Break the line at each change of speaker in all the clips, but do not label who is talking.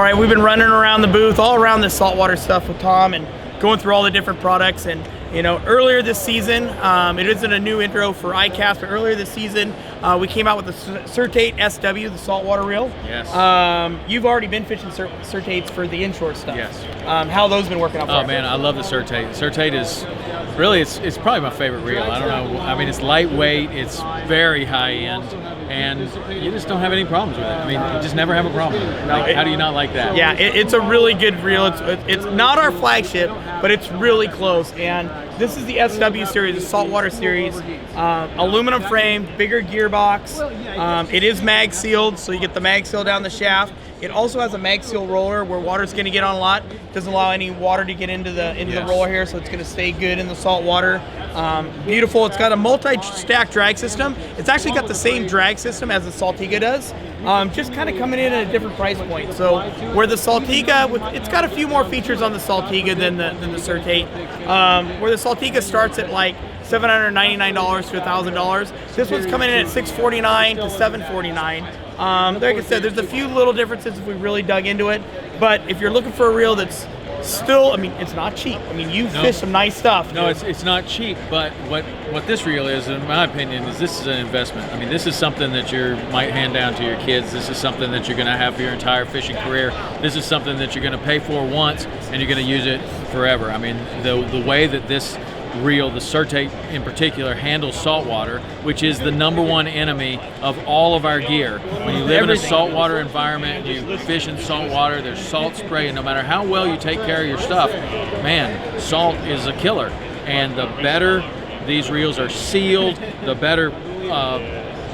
right, we've been running around the booth, all around this saltwater stuff with Tom and going through all the different products. And you know, earlier this season, it isn't a new intro for ICAST, but earlier this season, we came out with the Certate SW, the saltwater reel.
Yes.
You've already been fishing Certates for the inshore stuff.
Yes.
How have those been working out for you?
Oh man, I love the Certate. Certate is really, it's probably my favorite reel. I don't know. I mean, it's lightweight, it's very high end, and you just don't have any problems with it. I mean, you just never have a problem. Like, how do you not like that?
Yeah, it's a really good reel. It's not our flagship, but it's really close. And this is the SW series, the saltwater series. Aluminum frame, bigger gearbox. It is mag sealed, so you get the mag seal down the shaft. It also has a mag seal roller where water's going to get on a lot. Doesn't allow any water to get into the roller here, so it's going to stay good in the salt water. Beautiful. It's got a multi-stack drag system. It's actually got the same drag system as the Saltiga does, just kind of coming in at a different price point. So where the Saltiga, it's got a few more features on the Saltiga than the Certate. Where the Saltiga starts at like $799 to $1,000. This one's coming in at $649 to $749. Like I said, there's a few little differences if we really dug into it, but if you're looking for a reel that's still, I mean, it's not cheap. I mean, you fish some nice stuff.
No, it's not cheap, but what this reel is, in my opinion, is this is an investment. I mean, this is something that you might hand down to your kids. This is something that you're going to have for your entire fishing career. This is something that you're going to pay for once, and you're going to use it forever. I mean, the way that this reel, the Certate in particular, handles saltwater, which is the #1 enemy of all of our gear. When you live in a saltwater environment, you fish in saltwater, there's salt spray, and no matter how well you take care of your stuff, man, salt is a killer. And the better these reels are sealed, the better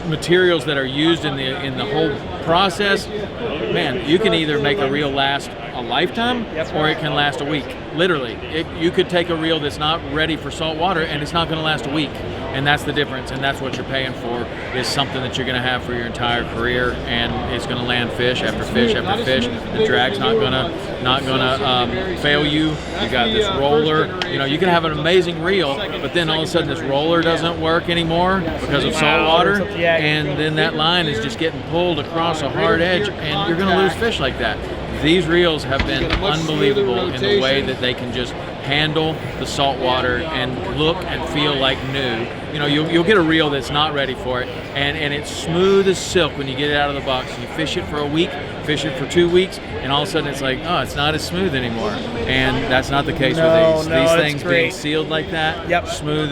materials that are used in the whole process, man, you can either make a reel last a lifetime or it can last a week. Literally, you could take a reel that's not ready for salt water and it's not going to last a week, and that's the difference. And that's what you're paying for, is something that you're going to have for your entire career, and it's going to land fish after fish after fish. The drag's not going to fail you. You got this roller. You know, you can have an amazing reel, but then all of a sudden this roller doesn't work anymore because of salt water, and then that line is just getting pulled across a hard edge, and you're going to lose fish like that. These reels have been unbelievable in the way that they can just handle the salt water and look and feel like new. You know, you'll get a reel that's not ready for it, and it's smooth as silk when you get it out of the box. You fish it for a week, fish it for 2 weeks, and all of a sudden it's like, oh, it's not as smooth anymore. And that's not the case with these. These things being sealed like that, smooth,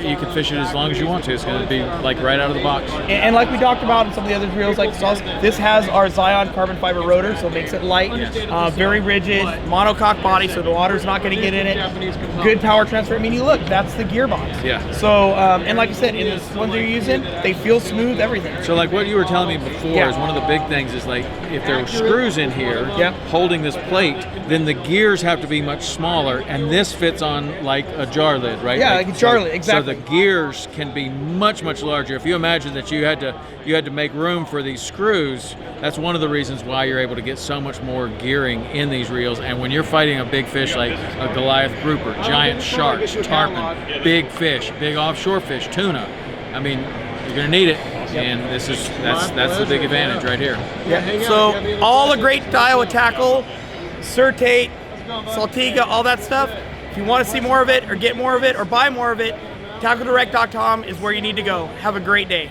you can fish it as long as you want to. It's going to be like right out of the box.
And like we talked about in some of the other reels, like this has our Zion carbon fiber rotor, so it makes it light, very rigid, monocoque body, so the water's not going to get in it. Good power transfer. I mean, you look, that's the gearbox.
Yeah.
So, and like I said, in this ones you're using, they feel smooth, everything.
So like what you were telling me before is one of the big things is like if there are screws in here holding this plate, then the gears have to be much smaller, and this fits on like a jar lid, right?
Yeah, like a jar lid, exactly.
So the gears can be much larger. If you imagine that you had to make room for these screws, that's one of the reasons why you're able to get so much more gearing in these reels. And when you're fighting a big fish like a Goliath grouper, giant sharks, tarpon, big fish, big offshore fish, tuna, I mean, you're going to need it. And that's the big advantage right here.
Yeah. So all the great Daiwa tackle, Certate, Saltiga, all that stuff. If you want to see more of it or get more of it or buy more of it, TackleDirect.com is where you need to go. Have a great day.